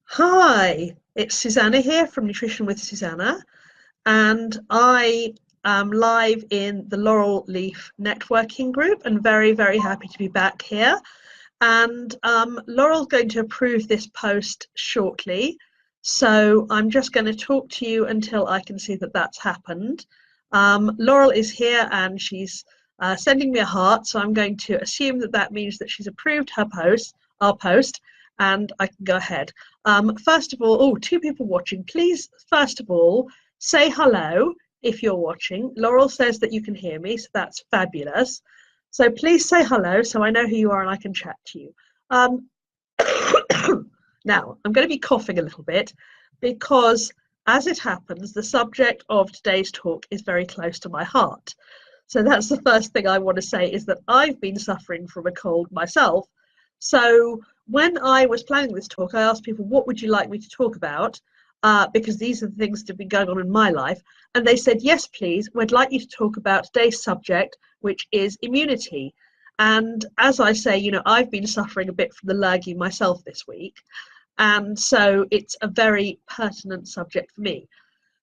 Hi, it's Susanna here from Nutrition with Susanna, and I am live in the Laurel Leaf networking group and very, very happy to be back here. And Laurel's going to approve this post shortly, so I'm just going to talk to you until I can see that that's happened. Laurel is here and she's sending me a heart, so I'm going to assume that that means that she's approved our post, and I can go ahead. First of all, oh, two people watching. Please, first of all, say hello if you're watching. Laurel says that you can hear me, so that's fabulous. So please say hello so I know who you are and I can chat to you. Um, Now, I'm going to be coughing a little bit because, as it happens, the subject of today's talk is very close to my heart. So that's the first thing I want to say, is that I've been suffering from a cold myself. So when I was planning this talk, I asked people, what would you like me to talk about? Because these are the things that have been going on in my life. And they said, yes, please, we'd like you to talk about today's subject, which is immunity. And as I say, I've been suffering a bit from the lurgy myself this week. And so it's a very pertinent subject for me.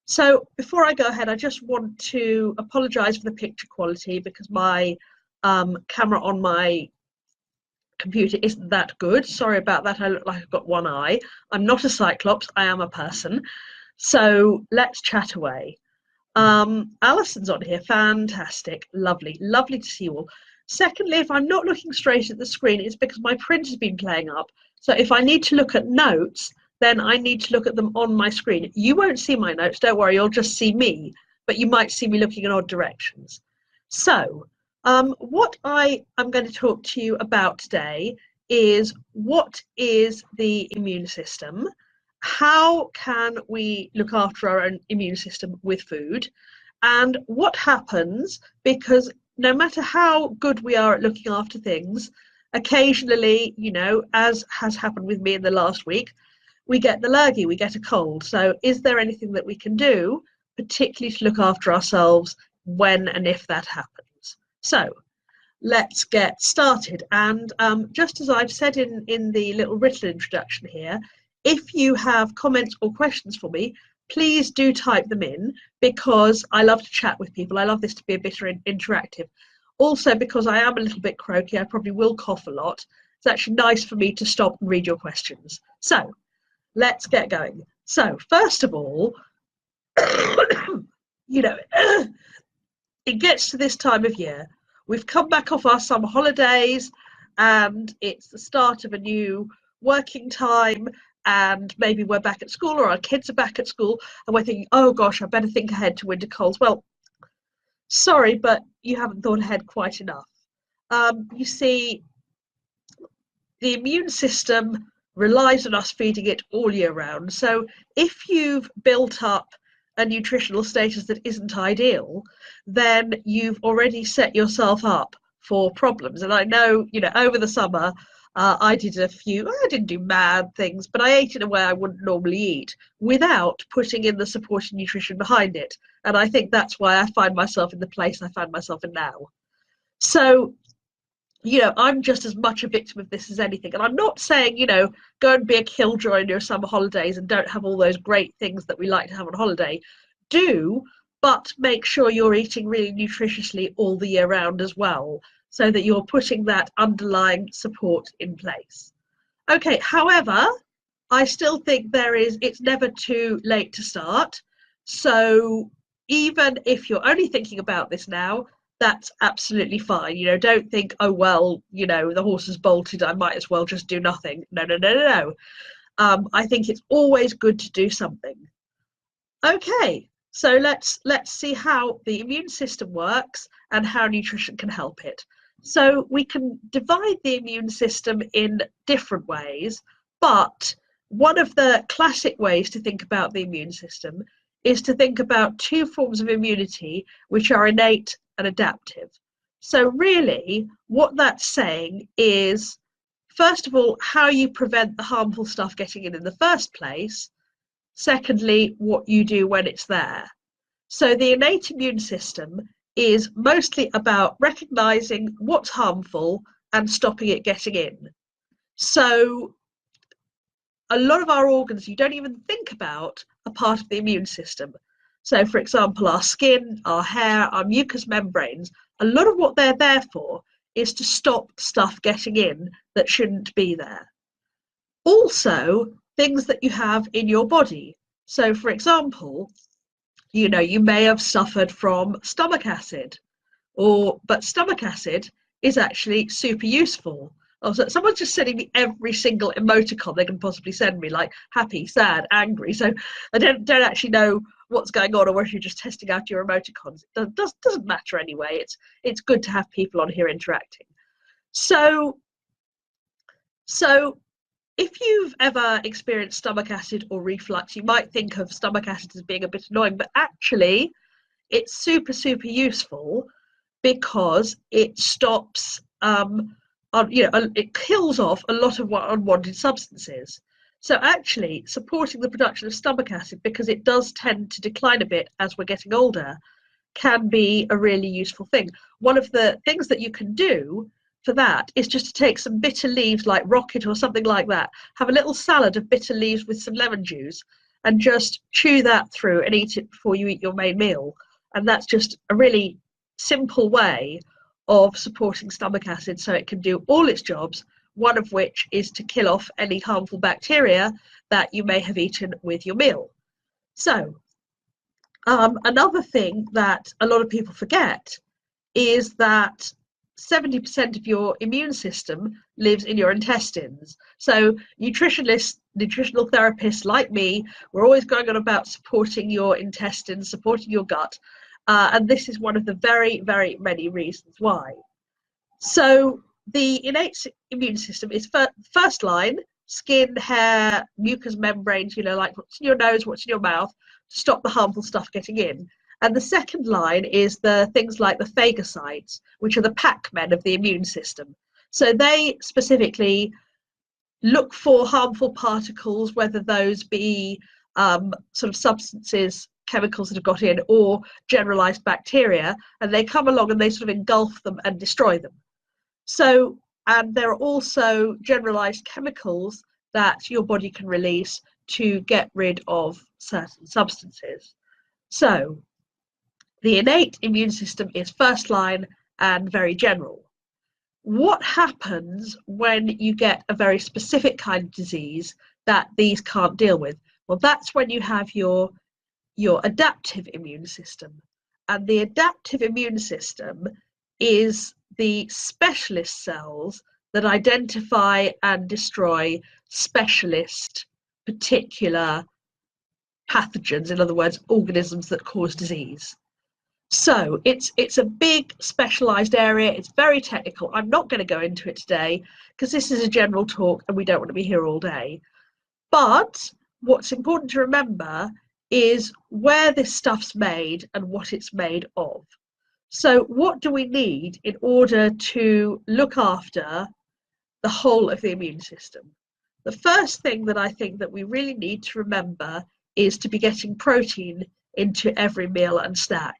So before I go ahead, I just want to apologise for the picture quality because my camera on my computer isn't that good. Sorry about that. I look like I've got one eye. I'm not a cyclops. I am a person. So let's chat away. Alison's on here. Fantastic. Lovely. Lovely to see you all. Secondly, if I'm not looking straight at the screen, it's because my print has been playing up. So if I need to look at notes, then I need to look at them on my screen. You won't see my notes, don't worry, you'll just see me, but you might see me looking in odd directions. So, what I am going to talk to you about today is what is the immune system? How can we look after our own immune system with food? And what happens, because no matter how good we are at looking after things, occasionally, as has happened with me in the last week, we get the lurgy, we get a cold. So is there anything that we can do, particularly to look after ourselves when and if that happens? So let's get started. And just as I've said in the little written introduction here, if you have comments or questions for me, please do type them in because I love to chat with people. I love this to be a bit interactive. Also, because I am a little bit croaky, I probably will cough a lot. It's actually nice for me to stop and read your questions. So let's get going. So first of all, you know, it gets to this time of year. We've come back off our summer holidays and it's the start of a new working time, and maybe we're back at school or our kids are back at school and we're thinking, oh gosh, I better think ahead to winter colds. Well, sorry, but you haven't thought ahead quite enough. You see, the immune system relies on us feeding it all year round. So if you've built up a nutritional status that isn't ideal, then you've already set yourself up for problems. And I know, over the summer, I didn't do mad things, but I ate in a way I wouldn't normally eat without putting in the supporting nutrition behind it. And I think that's why I find myself in the place I find myself in now. So I'm just as much a victim of this as anything. And I'm not saying, go and be a killjoy in your summer holidays and don't have all those great things that we like to have on holiday. Do, but make sure you're eating really nutritiously all the year round as well, so that you're putting that underlying support in place. Okay, however, I still think it's never too late to start. So even if you're only thinking about this now, that's absolutely fine. Don't think, oh, well, the horse has bolted, I might as well just do nothing. No, no, no, no, no. I think it's always good to do something. Okay, so let's see how the immune system works and how nutrition can help it. So we can divide the immune system in different ways, but one of the classic ways to think about the immune system is to think about two forms of immunity which are innate and adaptive. So really, what that's saying is, first of all, how you prevent the harmful stuff getting in the first place. Secondly, what you do when it's there. So the innate immune system is mostly about recognizing what's harmful and stopping it getting in. So a lot of our organs you don't even think about are part of the immune system. So, for example, our skin, our hair, our mucous membranes, a lot of what they're there for is to stop stuff getting in that shouldn't be there. Also, things that you have in your body. So, for example, you know, you may have suffered from stomach acid, but stomach acid is actually super useful. Also, someone's just sending me every single emoticon they can possibly send me, like happy, sad, angry. So I don't actually know what's going on, or whether you're just testing out your emoticons. It doesn't matter anyway. It's good to have people on here interacting. So if you've ever experienced stomach acid or reflux, you might think of stomach acid as being a bit annoying, but actually it's super, super useful because it stops, it kills off a lot of unwanted substances. So actually supporting the production of stomach acid, because it does tend to decline a bit as we're getting older, can be a really useful thing. One of the things that you can do for that is just to take some bitter leaves like rocket or something like that, have a little salad of bitter leaves with some lemon juice, and just chew that through and eat it before you eat your main meal. And that's just a really simple way of supporting stomach acid so it can do all its jobs, one of which is to kill off any harmful bacteria that you may have eaten with your meal. So another thing that a lot of people forget is that 70% of your immune system lives in your intestines. So nutritionalists, nutritional therapists like me, we're always going on about supporting your intestines, supporting your gut. And this is one of the very, very many reasons why. So the innate immune system is first line, skin, hair, mucous membranes, you know, like what's in your nose, what's in your mouth, to stop the harmful stuff getting in. And the second line is the things like the phagocytes, which are the pac-men of the immune system. So they specifically look for harmful particles, whether those be sort of substances, chemicals that have got in, or generalized bacteria, and they come along and they sort of engulf them and destroy them. So, and there are also generalized chemicals that your body can release to get rid of certain substances. So the innate immune system is first line and very general. What happens when you get a very specific kind of disease that these can't deal with? Well, that's when you have your adaptive immune system. And the adaptive immune system is the specialist cells that identify and destroy specialist particular pathogens, in other words, organisms that cause disease. So it's a big specialized area. It's very technical. I'm not going to go into it today because this is a general talk and we don't want to be here all day. But what's important to remember is where this stuff's made and what it's made of. So what do we need in order to look after the whole of the immune system? The first thing that I think that we really need to remember is to be getting protein into every meal and snack,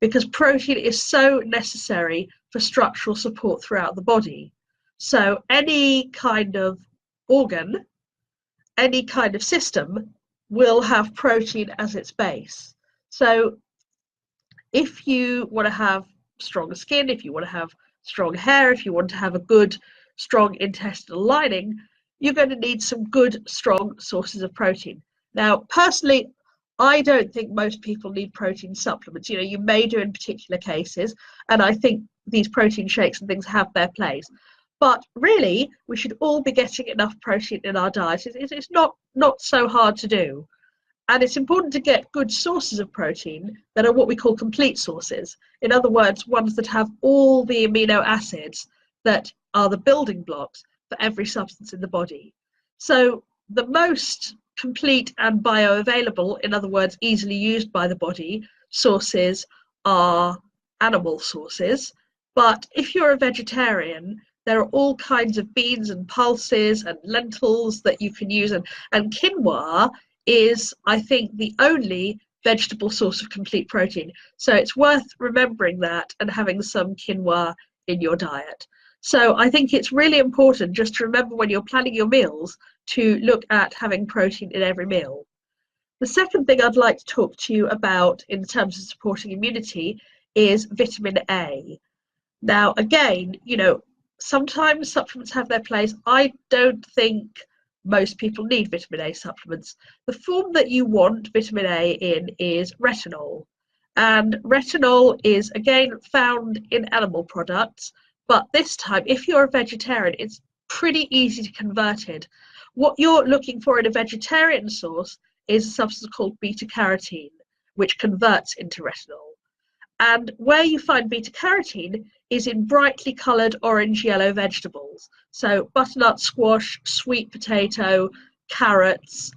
because protein is so necessary for structural support throughout the body. So any kind of organ, any kind of system will have protein as its base. So if you want to have strong skin, if you want to have strong hair, if you want to have a good, strong intestinal lining, you're going to need some good, strong sources of protein. Now, personally, I don't think most people need protein supplements. You know, you may do in particular cases, and I think these protein shakes and things have their place. But really, we should all be getting enough protein in our diet. It's not so hard to do. And it's important to get good sources of protein that are what we call complete sources. In other words, ones that have all the amino acids that are the building blocks for every substance in the body. So the most complete and bioavailable, in other words, easily used by the body, sources are animal sources. But if you're a vegetarian, there are all kinds of beans and pulses and lentils that you can use. And quinoa is, I think, the only vegetable source of complete protein. So it's worth remembering that and having some quinoa in your diet. So I think it's really important just to remember when you're planning your meals to look at having protein in every meal. The second thing I'd like to talk to you about in terms of supporting immunity is vitamin A. Now, again, sometimes supplements have their place. I don't think most people need vitamin A supplements. The form that you want vitamin A in is retinol. And retinol is, again, found in animal products. But this time, if you're a vegetarian, it's pretty easy to convert it. What you're looking for in a vegetarian source is a substance called beta-carotene, which converts into retinol. And where you find beta-carotene is in brightly coloured orange-yellow vegetables. So butternut squash, sweet potato, carrots,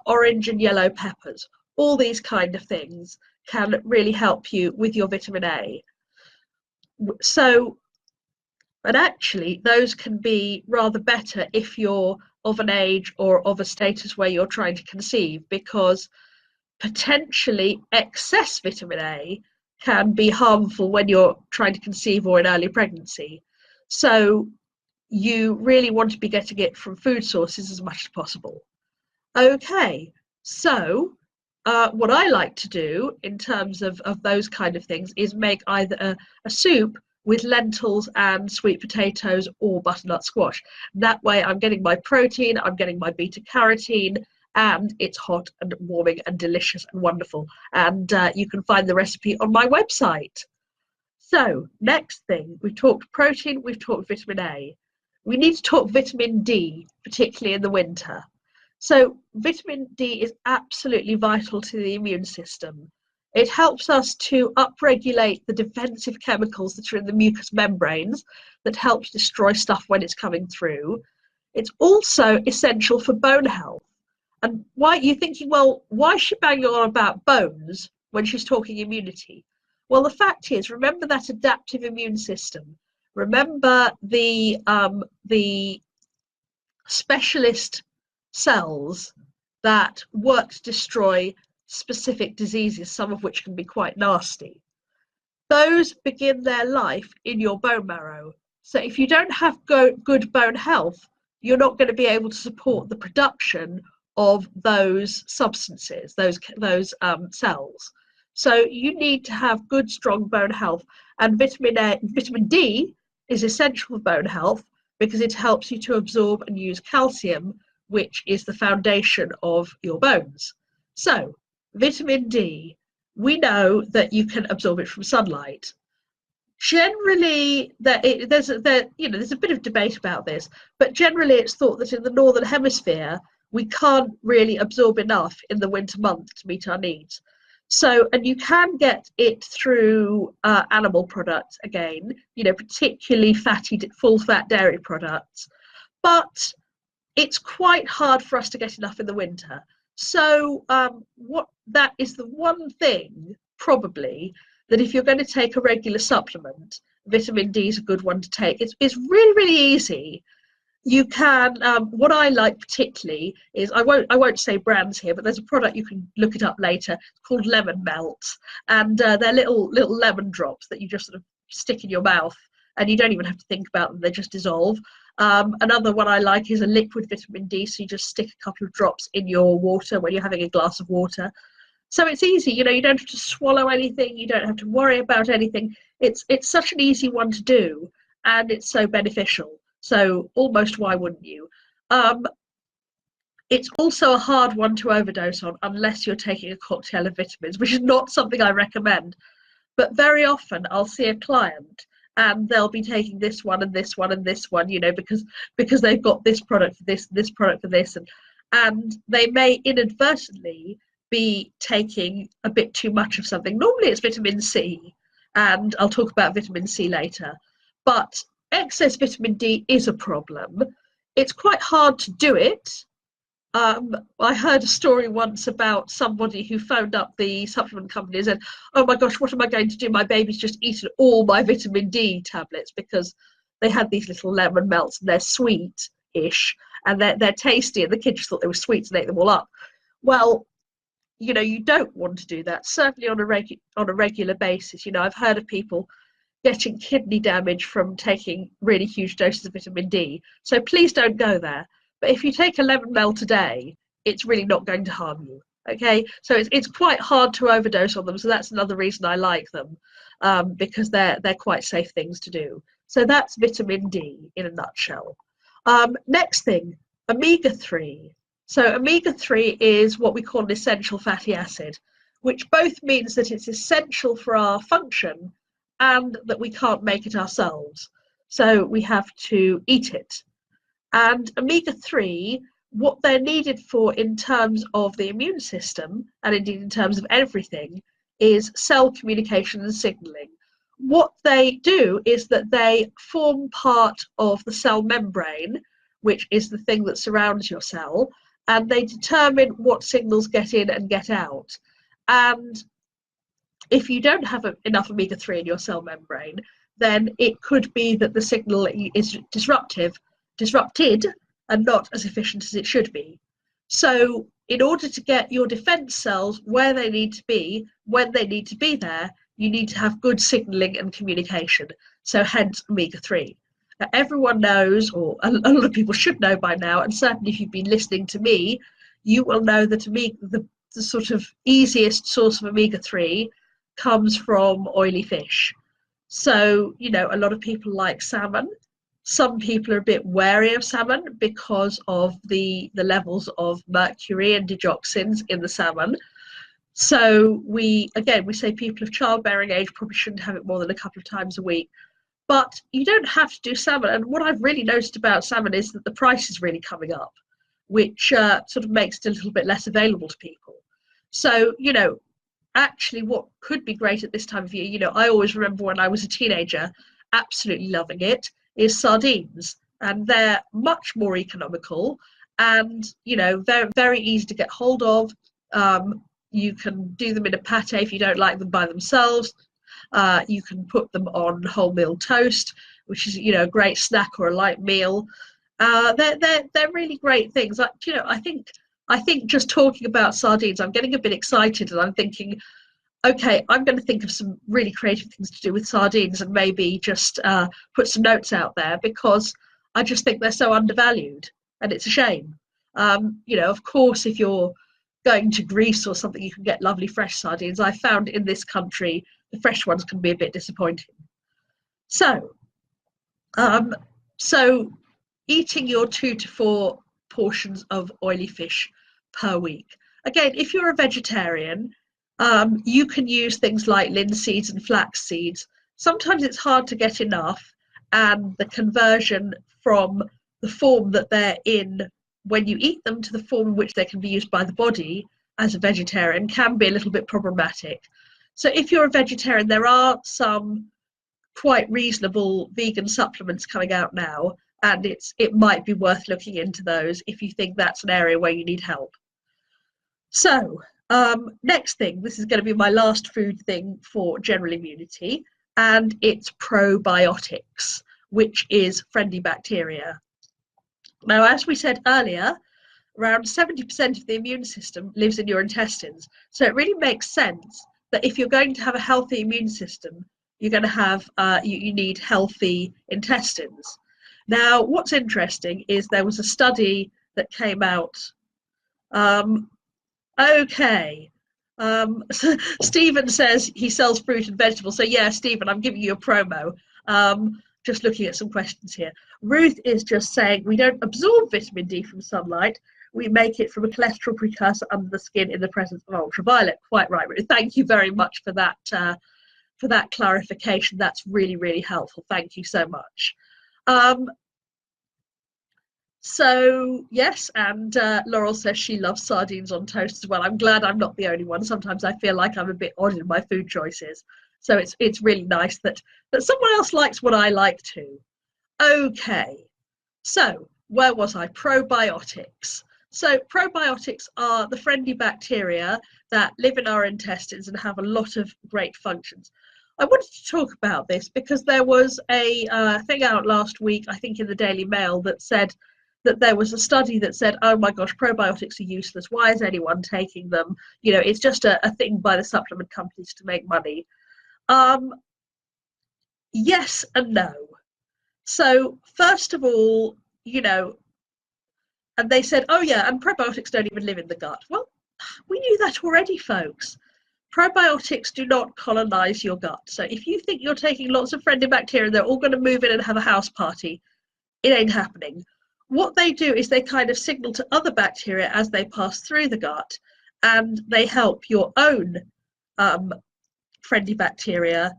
orange and yellow peppers. All these kind of things can really help you with your vitamin A. So, and actually, those can be rather better if you're of an age or of a status where you're trying to conceive, because potentially excess vitamin A can be harmful when you're trying to conceive or in early pregnancy. So you really want to be getting it from food sources as much as possible. Okay, so what I like to do in terms of those kind of things is make either a soup with lentils and sweet potatoes or butternut squash. That way I'm getting my protein, I'm getting my beta carotene, and it's hot and warming and delicious and wonderful. And you can find the recipe on my website. So next thing, we've talked protein, we've talked vitamin A. We need to talk vitamin D, particularly in the winter. So vitamin D is absolutely vital to the immune system. It helps us to upregulate the defensive chemicals that are in the mucous membranes that helps destroy stuff when it's coming through. It's also essential for bone health. And why you're thinking, well, why is she banging on about bones when she's talking immunity? Well, the fact is, remember that adaptive immune system. Remember the specialist cells that work to destroy specific diseases, some of which can be quite nasty. Those begin their life in your bone marrow. So if you don't have good bone health, you're not going to be able to support the production of those substances, those cells. So you need to have good, strong bone health. And vitamin D is essential for bone health because it helps you to absorb and use calcium, which is the foundation of your bones. So vitamin D, we know that you can absorb it from sunlight. Generally, there's a bit of debate about this, but generally it's thought that in the northern hemisphere we can't really absorb enough in the winter months to meet our needs. So, and you can get it through animal products again, particularly fatty, full-fat dairy products, but it's quite hard for us to get enough in the winter. So that is the one thing, probably, that if you're going to take a regular supplement, vitamin D is a good one to take. It's really, really easy. You can, what I like particularly is, I won't say brands here, but there's a product, you can look it up later, it's called Lemon Melt. And they're little lemon drops that you just sort of stick in your mouth, and you don't even have to think about them, they just dissolve. Another one I like is a liquid vitamin D, so you just stick a couple of drops in your water when you're having a glass of water. So it's easy, you don't have to swallow anything, you don't have to worry about anything. It's such an easy one to do, and it's so beneficial. So almost why wouldn't you? It's also a hard one to overdose on unless you're taking a cocktail of vitamins, which is not something I recommend. But very often I'll see a client and they'll be taking this one and this one and this one, because they've got this product for this product for this, and they may inadvertently be taking a bit too much of something. Normally it's vitamin C, and I'll talk about vitamin C later, but excess vitamin D is a problem. It's quite hard to do it. I heard a story once about somebody who phoned up the supplement company and said, oh my gosh, what am I going to do? My baby's just eaten all my vitamin D tablets, because they had these little lemon melts and they're sweet-ish and they're tasty, and the kids just thought they were sweets and ate them all up. Well, you don't want to do that, certainly on a regular basis. I've heard of people getting kidney damage from taking really huge doses of vitamin D. So please don't go there. But if you take 11 ml a day, it's really not going to harm you. Okay, so it's quite hard to overdose on them. So that's another reason I like them, because they're quite safe things to do. So that's vitamin D in a nutshell. Next thing, omega-3. So omega-3 is what we call an essential fatty acid, which both means that it's essential for our function and that we can't make it ourselves. So we have to eat it. And omega-3, what they're needed for in terms of the immune system, and indeed in terms of everything, is cell communication and signaling. What they do is that they form part of the cell membrane, which is the thing that surrounds your cell, and they determine what signals get in and get out. And if you don't have enough omega-3 in your cell membrane, then it could be that the signal is disrupted and not as efficient as it should be. So in order to get your defense cells where they need to be, when they need to be there, you need to have good signaling and communication. So hence omega-3. Now, everyone knows, or a lot of people should know by now, and certainly if you've been listening to me, you will know that the sort of easiest source of omega-3 comes from oily fish. So, you know, a lot of people like salmon. Some people are a bit wary of salmon because of the levels of mercury and digoxins in the salmon. So we say people of childbearing age probably shouldn't have it more than a couple of times a week. But you don't have to do salmon. And what I've really noticed about salmon is that the price is really coming up, which sort of makes it a little bit less available to people. So, you know, actually what could be great at this time of year, you know, I always remember when I was a teenager, absolutely loving it, is sardines. And they're much more economical and, you know, very, very easy to get hold of. You can do them in a pate if you don't like them by themselves. You can put them on wholemeal toast, which is, you know, a great snack or a light meal. They're really great things. You know, I think just talking about sardines, I'm getting a bit excited, and I'm thinking, okay, I'm going to think of some really creative things to do with sardines, and maybe just put some notes out there, because I just think they're so undervalued, and it's a shame. You know, of course, if you're going to Greece or something, you can get lovely fresh sardines. I found in this country the fresh ones can be a bit disappointing. So eating your 2 to 4 portions of oily fish per week. Again, if you're a vegetarian, you can use things like linseeds and flax seeds. Sometimes it's hard to get enough, and the conversion from the form that they're in when you eat them to the form in which they can be used by the body as a vegetarian can be a little bit problematic. So if you're a vegetarian, there are some quite reasonable vegan supplements coming out now, and it might be worth looking into those if you think that's an area where you need help. So next thing, this is going to be my last food thing for general immunity, and it's probiotics, which is friendly bacteria. Now, as we said earlier, around 70% of the immune system lives in your intestines. So it really makes sense that if you're going to have a healthy immune system, you're going to have, you need healthy intestines. Now, what's interesting is there was a study that came out. Stephen says he sells fruit and vegetables. So yeah, Stephen, I'm giving you a promo. Just looking at some questions here. Ruth is just saying we don't absorb vitamin D from sunlight. We make it from a cholesterol precursor under the skin in the presence of ultraviolet. Quite right, Ruth. Thank you very much for that clarification. That's really, really helpful. Thank you so much. So yes, and Laurel says she loves sardines on toast as well. I'm glad I'm not the only one. Sometimes I feel like I'm a bit odd in my food choices. So it's really nice that someone else likes what I like too. Okay, so where was I? Probiotics. So probiotics are the friendly bacteria that live in our intestines and have a lot of great functions. I wanted to talk about this because there was a thing out last week, I think in the Daily Mail, that said that there was a study that said, oh my gosh, probiotics are useless. Why is anyone taking them? You know, it's just a thing by the supplement companies to make money. yes and no. So first of all, and they said, oh yeah, and probiotics don't even live in the gut. Well, we knew that already, folks. Probiotics do not colonize your gut. So if you think you're taking lots of friendly bacteria and they're all going to move in and have a house party, it ain't happening. What they do is they kind of signal to other bacteria as they pass through the gut, and they help your own friendly bacteria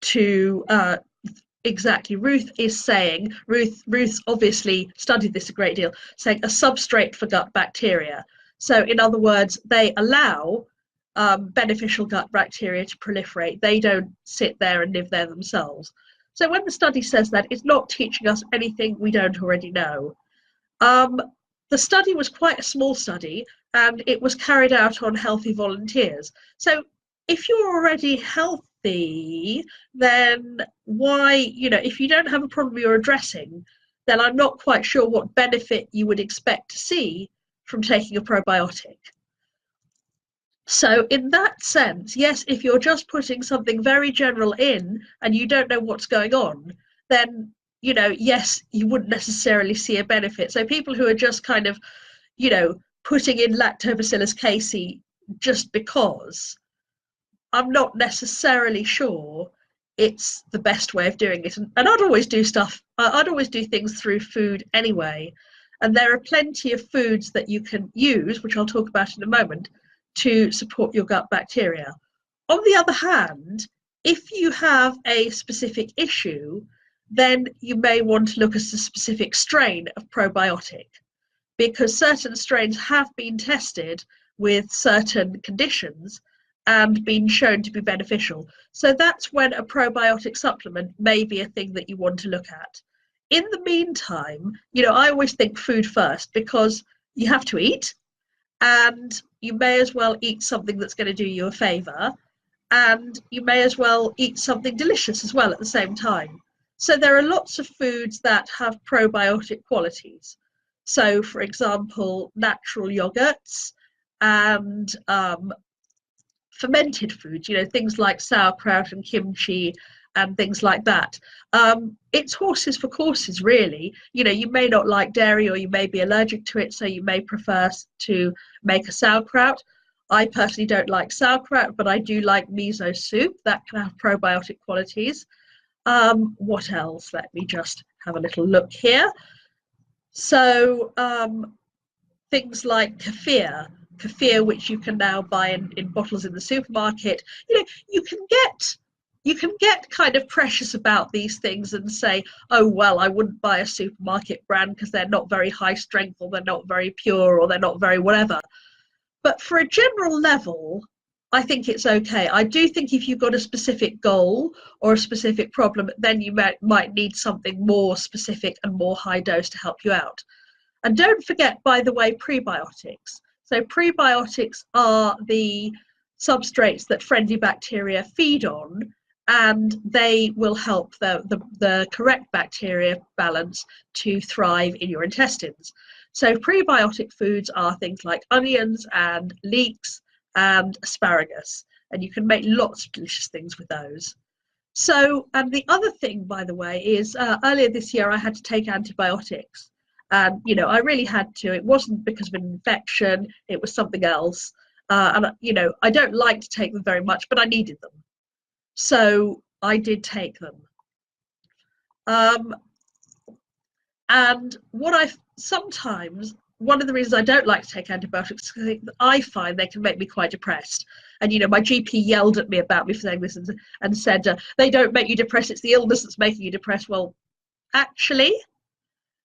to exactly. Ruth obviously studied this a great deal, saying a substrate for gut bacteria. So in other words, they allow beneficial gut bacteria to proliferate. They don't sit there and live there themselves. So when the study says that, it's not teaching us anything we don't already know. The study was quite a small study, and it was carried out on healthy volunteers. So if you're already healthy, then why, if you don't have a problem you're addressing, then I'm not quite sure what benefit you would expect to see from taking a probiotic. So in that sense, yes, if you're just putting something very general in and you don't know what's going on, then, yes, you wouldn't necessarily see a benefit. So people who are just kind of, putting in Lactobacillus casei just because, I'm not necessarily sure it's the best way of doing it. And I'd always do things through food anyway. And there are plenty of foods that you can use, which I'll talk about in a moment, to support your gut bacteria. On the other hand, if you have a specific issue, then you may want to look at a specific strain of probiotic, because certain strains have been tested with certain conditions and been shown to be beneficial. So that's when a probiotic supplement may be a thing that you want to look at. In the meantime, I always think food first, because you have to eat, and you may as well eat something that's going to do you a favour, and you may as well eat something delicious as well at the same time. So there are lots of foods that have probiotic qualities. So, for example, natural yogurts and fermented foods, things like sauerkraut and kimchi and things like that. It's horses for courses, really. You may not like dairy, or you may be allergic to it, so you may prefer to make a sauerkraut. I personally don't like sauerkraut, but I do like miso soup. That can have probiotic qualities. What else? Let me just have a little look here. So things like kefir, which you can now buy in bottles in the supermarket. You can get kind of precious about these things and say, oh, well, I wouldn't buy a supermarket brand because they're not very high strength, or they're not very pure, or they're not very whatever. But for a general level, I think it's okay. I do think if you've got a specific goal or a specific problem, then you might need something more specific and more high dose to help you out. And don't forget, by the way, prebiotics. So prebiotics are the substrates that friendly bacteria feed on, and they will help the correct bacteria balance to thrive in your intestines. So prebiotic foods are things like onions and leeks and asparagus, and you can make lots of delicious things with those. So, and the other thing, by the way, is earlier this year I had to take antibiotics. And, I really had to. It wasn't because of an infection, it was something else. And, I don't like to take them very much, but I needed them. So I did take them. And sometimes, one of the reasons I don't like to take antibiotics is I find they can make me quite depressed. And, my GP yelled at me about me for saying this and said, they don't make you depressed, it's the illness that's making you depressed. Well, actually,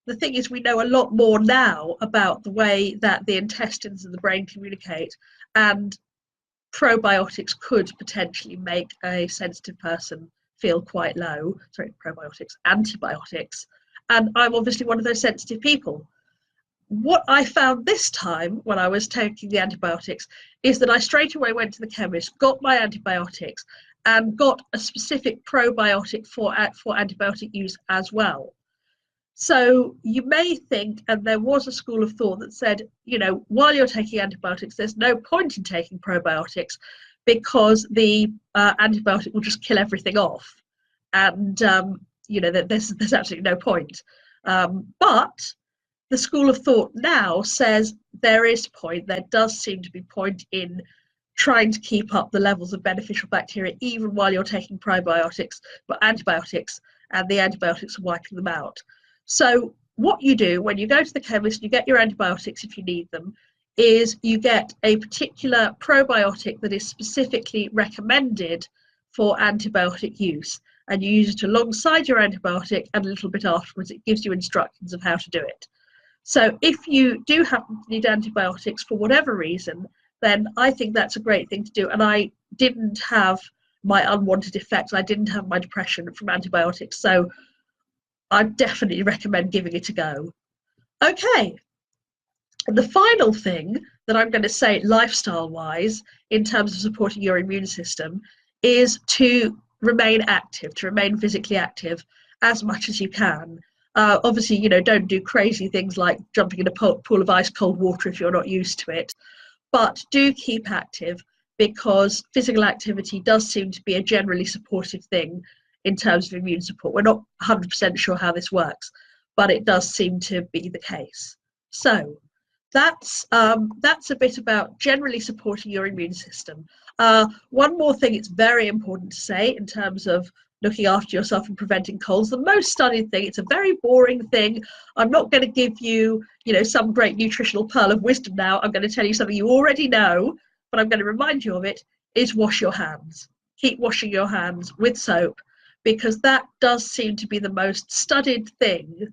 the thing is, we know a lot more now about the way that the intestines and the brain communicate, and probiotics could potentially make a sensitive person feel quite low. Sorry, antibiotics. And I'm obviously one of those sensitive people. What I found this time when I was taking the antibiotics is that I straight away went to the chemist, got my antibiotics, and got a specific probiotic for antibiotic use as well. So you may think, and there was a school of thought that said, while you're taking antibiotics, there's no point in taking probiotics because the antibiotic will just kill everything off. and you know that there's absolutely no point. But the school of thought now says there is point. There does seem to be point in trying to keep up the levels of beneficial bacteria even while you're taking probiotics, but antibiotics, and the antibiotics are wiping them out. So what you do when you go to the chemist, you get your antibiotics if you need them, is you get a particular probiotic that is specifically recommended for antibiotic use, and you use it alongside your antibiotic and a little bit afterwards. It gives you instructions of how to do it. So if you do happen to need antibiotics for whatever reason, then I think that's a great thing to do. And I didn't have my unwanted effects. I didn't have my depression from antibiotics. So I definitely recommend giving it a go. Okay. And the final thing that I'm going to say lifestyle-wise in terms of supporting your immune system is to remain active, to remain physically active as much as you can. Obviously, you know, don't do crazy things like jumping in a pool of ice cold water if you're not used to it. But do keep active, because physical activity does seem to be a generally supportive thing in terms of immune support. We're not 100% sure how this works, but it does seem to be the case. So that's a bit about generally supporting your immune system. One more thing it's very important to say in terms of looking after yourself and preventing colds, the most studied thing, it's a very boring thing. I'm not going to give you, you know, some great nutritional pearl of wisdom now. I'm going to tell you something you already know, but I'm going to remind you of it, is wash your hands. Keep washing your hands with soap, because that does seem to be the most studied thing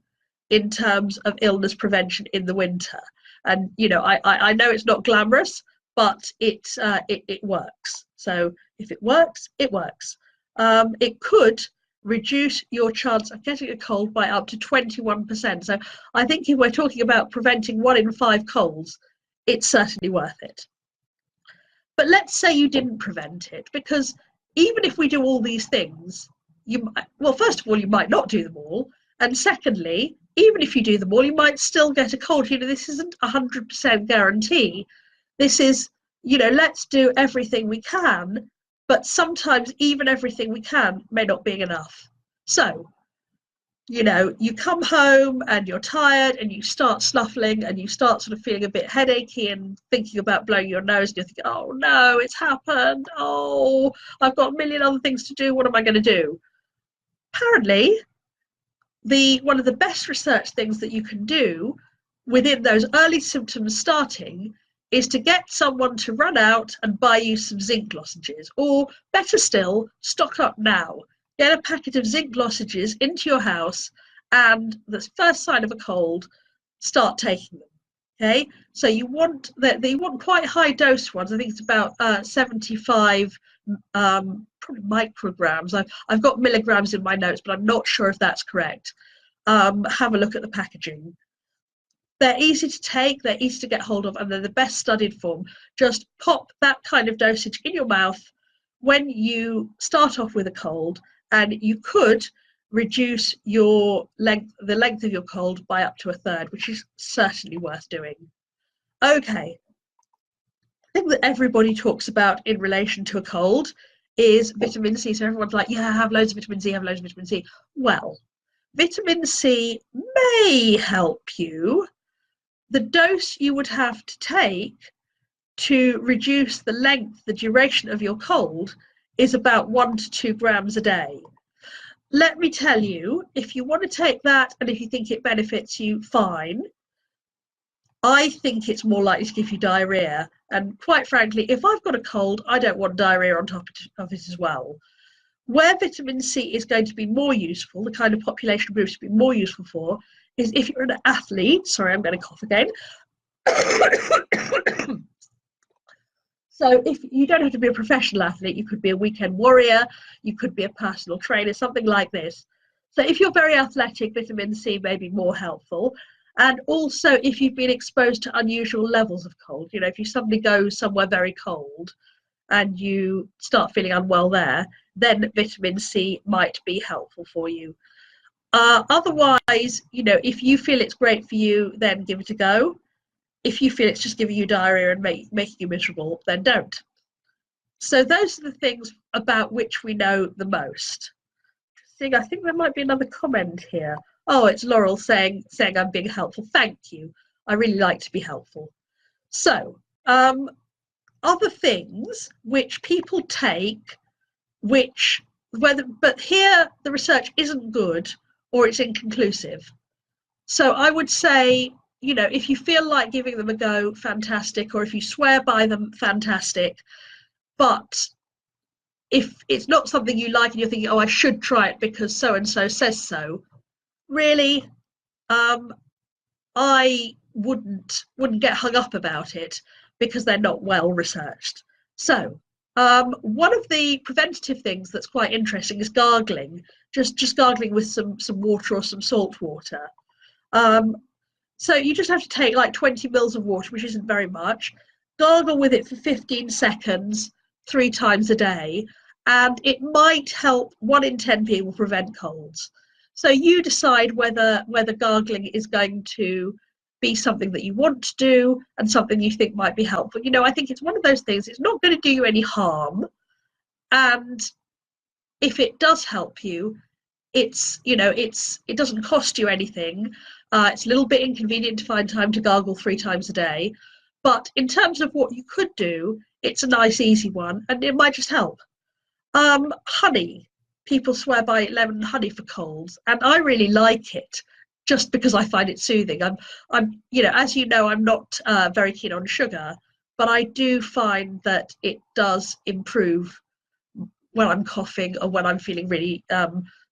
in terms of illness prevention in the winter. And, you know, I know it's not glamorous, but it works. So if it works, it works. It could reduce your chance of getting a cold by up to 21%. So I think if we're talking about preventing 1 in 5 colds, it's certainly worth it. But let's say you didn't prevent it, because even if we do all these things, well, first of all, you might not do them all. And secondly, even if you do them all, you might still get a cold. You know, this isn't 100% guarantee. This is, you know, let's do everything we can, but sometimes even everything we can may not be enough. So, you know, you come home and you're tired and you start snuffling and you start sort of feeling a bit headachy and thinking about blowing your nose, and you're thinking, oh no, it's happened. Oh, I've got a million other things to do. What am I going to do? Apparently, one of the best research things that you can do within those early symptoms starting is to get someone to run out and buy you some zinc lozenges, or better still, stock up now. Get a packet of zinc lozenges into your house, and the first sign of a cold, start taking them. Okay, so you want quite high dose ones. I think it's about 75 probably micrograms. I've got milligrams in my notes, but I'm not sure if that's correct. Have a look at the packaging. They're easy to take, they're easy to get hold of, and they're the best studied form. Just pop that kind of dosage in your mouth when you start off with a cold, and you could reduce the length of your cold by up to 1/3, which is certainly worth doing. Okay, the thing that everybody talks about in relation to a cold is vitamin C. So everyone's like, yeah, have loads of vitamin C, have loads of vitamin C. Well, vitamin C may help you. The dose you would have to take to reduce the length, the duration of your cold is about 1 to 2 grams a day. Let me tell you, if you want to take that and if you think it benefits you, fine. I think it's more likely to give you diarrhea. And quite frankly, if I've got a cold, I don't want diarrhea on top of it as well. Where vitamin C is going to be more useful, the kind of population groups to be more useful for, is if you're an athlete. Sorry, I'm going to cough again. So if you don't have to be a professional athlete, you could be a weekend warrior, you could be a personal trainer, something like this. So if you're very athletic, vitamin C may be more helpful. And also if you've been exposed to unusual levels of cold, you know, if you suddenly go somewhere very cold and you start feeling unwell there, then vitamin C might be helpful for you. Otherwise, you know, if you feel it's great for you, then give it a go. If you feel it's just giving you diarrhea and making you miserable, then don't. So those are the things about which we know the most. interesting. I think there might be another comment here. Oh, it's Laurel saying I'm being helpful. Thank you. I really like to be helpful. So, other things which people take, but here the research isn't good or it's inconclusive. So I would say, if you feel like giving them a go, fantastic, or if you swear by them, fantastic. But if it's not something you like and you're thinking, oh, I should try it because so and so says so, really, I wouldn't get hung up about it because they're not well researched. So one of the preventative things that's quite interesting is gargling, just gargling with some water or some salt water. So you just have to take like 20 mils of water, which isn't very much, gargle with it for 15 seconds 3 times a day, and it might help 1 in 10 people prevent colds. So you decide whether gargling is going to be something that you want to do and something you think might be helpful. I think it's one of those things, it's not going to do you any harm. And if it does help you, it doesn't cost you anything. It's a little bit inconvenient to find time to gargle 3 times a day. But in terms of what you could do, it's a nice, easy one, and it might just help. Honey. People swear by lemon and honey for colds, and I really like it just because I find it soothing. I'm as you know, I'm not very keen on sugar, but I do find that it does improve when I'm coughing or when I'm feeling really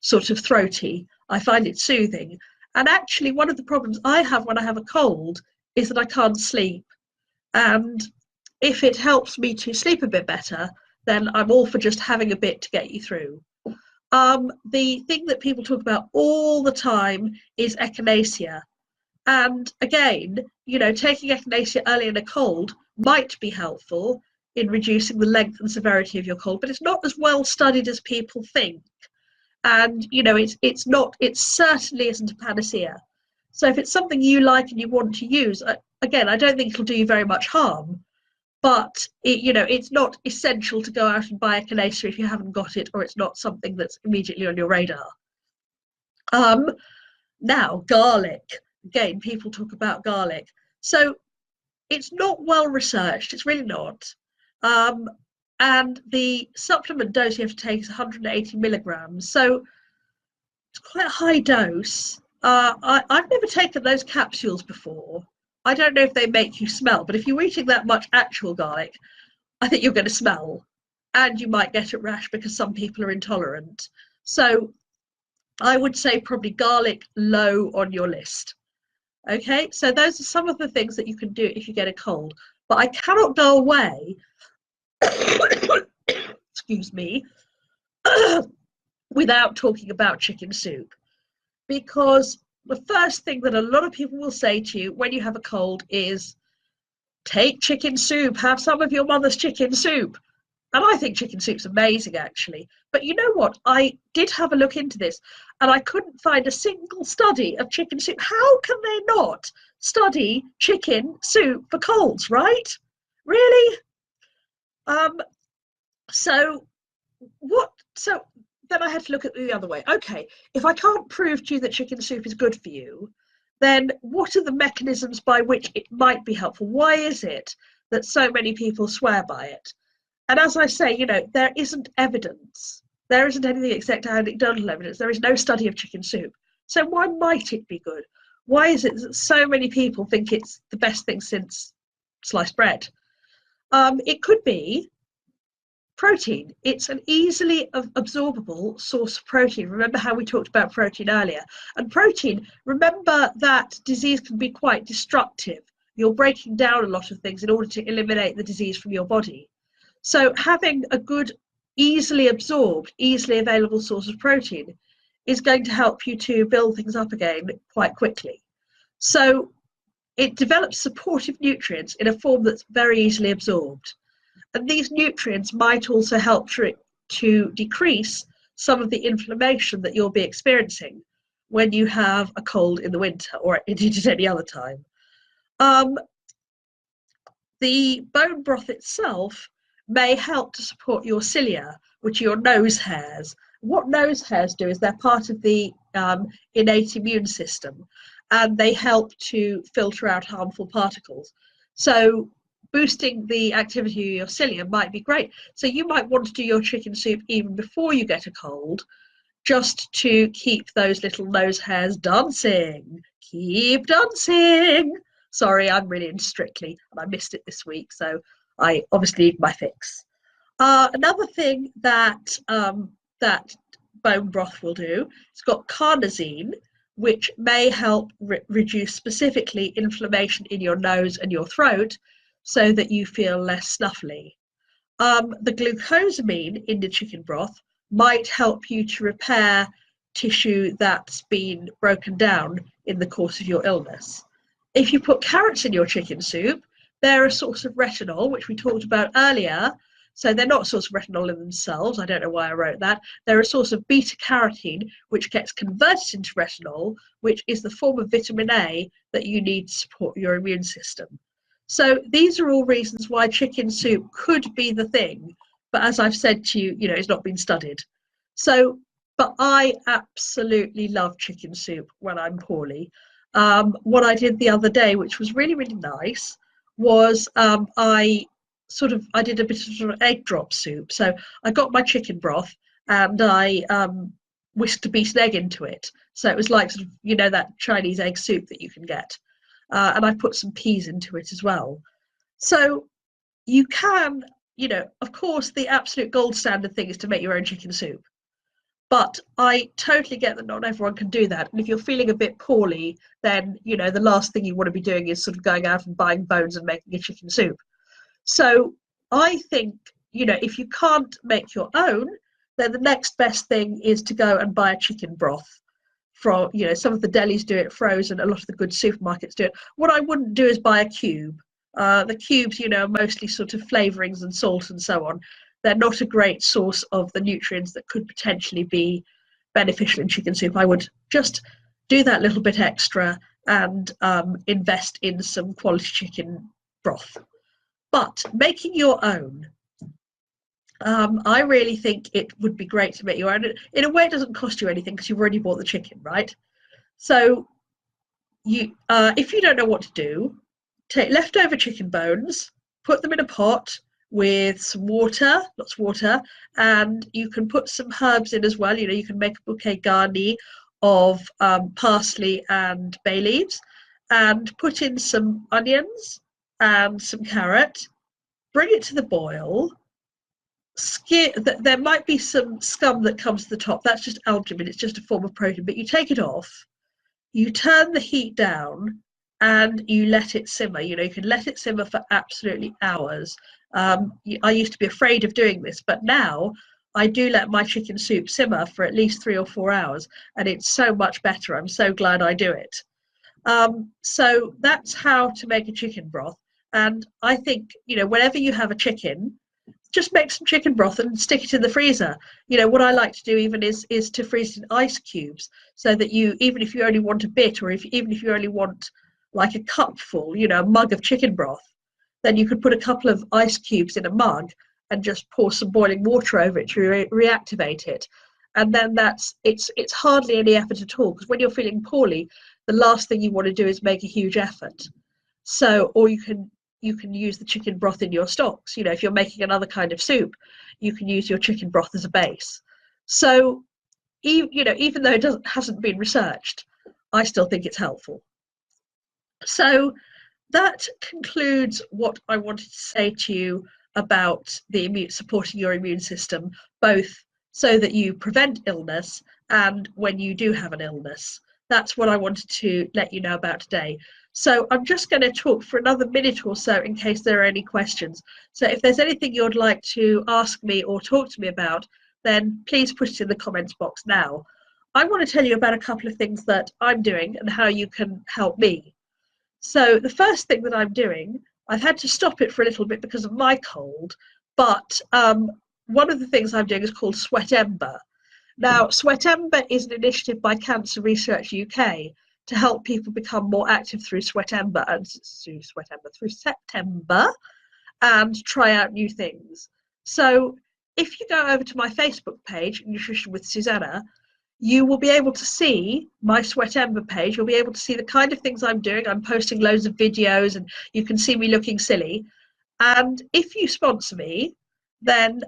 sort of throaty. I find it soothing. And actually, one of the problems I have when I have a cold is that I can't sleep. And if it helps me to sleep a bit better, then I'm all for just having a bit to get you through. The thing that people talk about all the time is echinacea. And again, taking echinacea early in a cold might be helpful in reducing the length and severity of your cold, but it's not as well studied as people think. And it certainly isn't a panacea. So if it's something you like and you want to use, again, I don't think it'll do you very much harm. But it's not essential to go out and buy echinacea if you haven't got it, or it's not something that's immediately on your radar. Now, garlic. Again, people talk about garlic. So it's not well researched. It's really not. And the supplement dose you have to take is 180 milligrams. So it's quite a high dose. I've never taken those capsules before. I don't know if they make you smell, but if you're eating that much actual garlic, I think you're going to smell, and you might get a rash because some people are intolerant. So I would say probably garlic low on your list. Okay, so those are some of the things that you can do if you get a cold. But I cannot go away, excuse me, without talking about chicken soup, because the first thing that a lot of people will say to you when you have a cold is, take chicken soup, have some of your mother's chicken soup. And I think chicken soup's amazing, actually. But you know what? I did have a look into this, and I couldn't find a single study of chicken soup. How can they not study chicken soup for colds, right? Really? So then I had to look at the other way. Okay, if I can't prove to you that chicken soup is good for you, then what are the mechanisms by which it might be helpful? Why is it that so many people swear by it? And as I say, there isn't evidence. There isn't anything except anecdotal evidence. There is no study of chicken soup. So why might it be good? Why is it that so many people think it's the best thing since sliced bread? It could be protein. It's an easily absorbable source of protein. Remember how we talked about protein earlier? And protein, remember that disease can be quite destructive. You're breaking down a lot of things in order to eliminate the disease from your body. So having a good, easily absorbed, easily available source of protein is going to help you to build things up again quite quickly. So it develops supportive nutrients in a form that's very easily absorbed. And these nutrients might also help to decrease some of the inflammation that you'll be experiencing when you have a cold in the winter, or indeed at any other time. The bone broth itself may help to support your cilia, which are your nose hairs, what nose hairs do is they're part of the innate immune system, and they help to filter out harmful particles. So boosting the activity of your cilia might be great. So you might want to do your chicken soup even before you get a cold, just to keep those little nose hairs dancing. Keep dancing. Sorry, I'm really into Strictly, and I missed it this week, so I obviously need my fix. Another thing that that bone broth will do, it's got carnosine, which may help reduce specifically inflammation in your nose and your throat, so that you feel less snuffly. The glucosamine in the chicken broth might help you to repair tissue that's been broken down in the course of your illness. If you put carrots in your chicken soup, they're a source of retinol, which we talked about earlier. So they're not a source of retinol in themselves. I don't know why I wrote that. They're a source of beta carotene, which gets converted into retinol, which is the form of vitamin A that you need to support your immune system. So these are all reasons why chicken soup could be the thing. But as I've said to you, it's not been studied. So, but I absolutely love chicken soup when I'm poorly. What I did the other day, which was really, really nice, was I did a bit of sort of egg drop soup. So I got my chicken broth and I whisked a beaten egg into it. So it was like that Chinese egg soup that you can get. And I put some peas into it as well. So you can, of course, the absolute gold standard thing is to make your own chicken soup. But I totally get that not everyone can do that. And if you're feeling a bit poorly, then, the last thing you want to be doing is sort of going out and buying bones and making a chicken soup. So I think, if you can't make your own, then the next best thing is to go and buy a chicken broth. From, some of the delis do it frozen, a lot of the good supermarkets do it. What I wouldn't do is buy a cube. The cubes, are mostly sort of flavorings and salt and so on. They're not a great source of the nutrients that could potentially be beneficial in chicken soup. I would just do that little bit extra and invest in some quality chicken broth. But making your own, I really think it would be great to make your own. In a way, it doesn't cost you anything because you've already bought the chicken, right? So if you don't know what to do, take leftover chicken bones, put them in a pot with some water, lots of water, and you can put some herbs in as well. You can make a bouquet garni of parsley and bay leaves, and put in some onions and some carrot. Bring it to the boil. There might be some scum that comes to the top. That's just albumin. It's just a form of protein. But you take it off. You turn the heat down and you let it simmer. You can let it simmer for absolutely hours. I used to be afraid of doing this, but now I do let my chicken soup simmer for at least 3 or 4 hours, and it's so much better. I'm so glad I do it. So that's how to make a chicken broth. And I think, whenever you have a chicken, just make some chicken broth and stick it in the freezer. What I like to do even is to freeze in ice cubes, so that even if you only want a bit, or even if you only want like a cupful, a mug of chicken broth, then you could put a couple of ice cubes in a mug and just pour some boiling water over it to reactivate it. And then it's hardly any effort at all, because when you're feeling poorly, the last thing you want to do is make a huge effort. So, or you can use the chicken broth in your stocks. If you're making another kind of soup, you can use your chicken broth as a base. So, even though it hasn't been researched, I still think it's helpful. So that concludes what I wanted to say to you about supporting your immune system, both so that you prevent illness and when you do have an illness. That's what I wanted to let you know about today. So I'm just going to talk for another minute or so in case there are any questions. So if there's anything you'd like to ask me or talk to me about, then please put it in the comments box now. I want to tell you about a couple of things that I'm doing and how you can help me. So the first thing that I'm doing, I've had to stop it for a little bit because of my cold, but one of the things I'm doing is called Sweatember. Now, Sweatember is an initiative by Cancer Research UK to help people become more active through September and try out new things. So if you go over to my Facebook page, Nutrition with Susanna, you will be able to see my Sweatember page. You'll be able to see the kind of things I'm doing. I'm posting loads of videos and you can see me looking silly. And if you sponsor me, then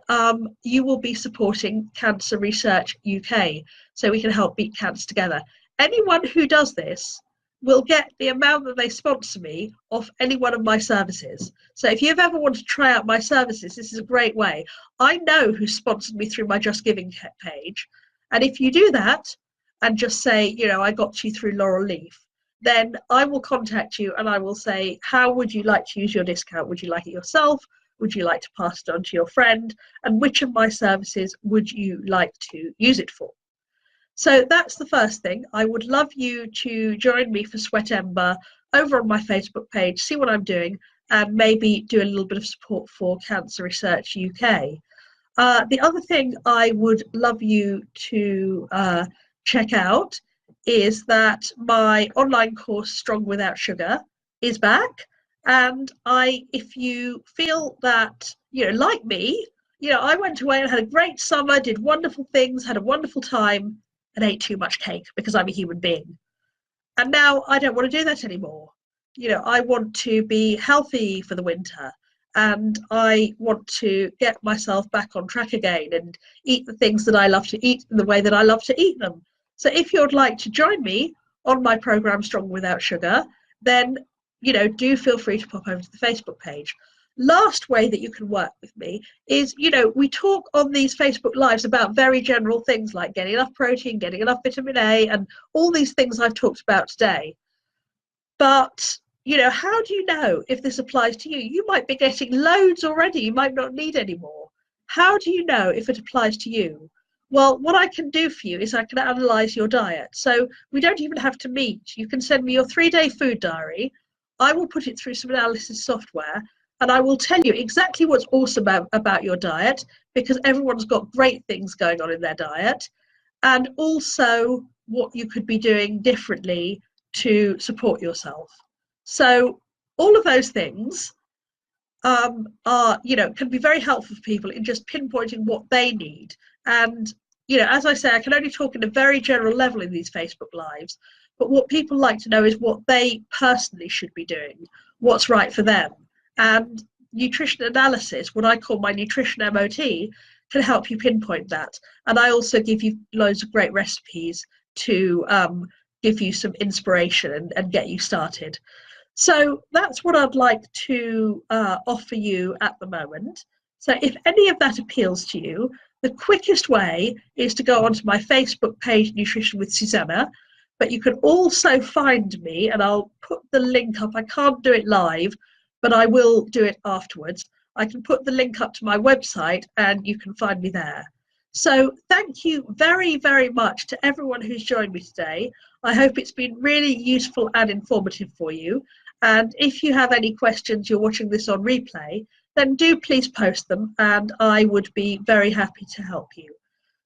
you will be supporting Cancer Research UK, so we can help beat cancer together. Anyone who does this will get the amount that they sponsor me off any one of my services. So if you've ever wanted to try out my services, this is a great way. I know who sponsored me through my Just Giving page. And if you do that and just say, you know, I got you through Laurel Leaf, then I will contact you and I will say, how would you like to use your discount? Would you like it yourself? Would you like to pass it on to your friend? And which of my services would you like to use it for? So that's the first thing. I would love you to join me for Sweatember over on my Facebook page, see what I'm doing, and maybe do a little bit of support for Cancer Research UK. The other thing I would love you to check out is that my online course, Strong Without Sugar, is back. And if you feel that, you know, like me, you know, I went away and had a great summer, did wonderful things, had a wonderful time, and ate too much cake because I'm a human being. And now I don't want to do that anymore. You know, I want to be healthy for the winter and I want to get myself back on track again and eat the things that I love to eat in the way that I love to eat them. So if you'd like to join me on my program Strong Without Sugar, then, you know, do feel free to pop over to the Facebook page. Last way that you can work with me is, you know, we talk on these Facebook Lives about very general things like getting enough protein, getting enough vitamin A, and all these things I've talked about today. But, you know, how do you know if this applies to you? You might be getting loads already. You might not need any more. How do you know if it applies to you? Well, what I can do for you is I can analyze your diet. So we don't even have to meet. You can send me your 3-day food diary. I will put it through some analysis software and I will tell you exactly what's awesome about your diet, because everyone's got great things going on in their diet, and also what you could be doing differently to support yourself. So all of those things are, you know, can be very helpful for people in just pinpointing what they need. And, you know, as I say, I can only talk at a very general level in these Facebook Lives, but what people like to know is what they personally should be doing, what's right for them. And nutrition analysis, what I call my nutrition MOT, can help you pinpoint that. And I also give you loads of great recipes to give you some inspiration and get you started. So that's what I'd like to offer you at the moment. So if any of that appeals to you, the quickest way is to go onto my Facebook page, Nutrition with Susanna, but you can also find me, and I'll put the link up. I can't do it live, but I will do it afterwards. I can put the link up to my website and you can find me there. So thank you very, very much to everyone who's joined me today. I hope it's been really useful and informative for you. And if you have any questions, you're watching this on replay, then do please post them and I would be very happy to help you.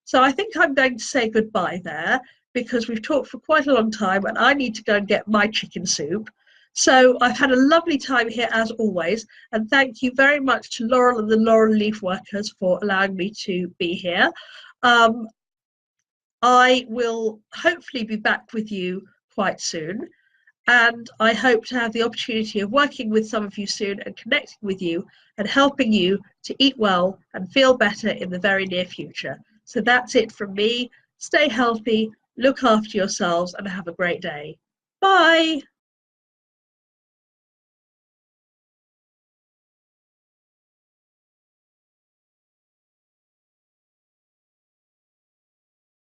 So I think I'm going to say goodbye there because we've talked for quite a long time and I need to go and get my chicken soup. So I've had a lovely time here as always, and thank you very much to Laurel and the Laurel Leaf workers for allowing me to be here. I will hopefully be back with you quite soon, and I hope to have the opportunity of working with some of you soon and connecting with you and helping you to eat well and feel better in the very near future. So that's it from me. Stay healthy, look after yourselves, and have a great day. Bye.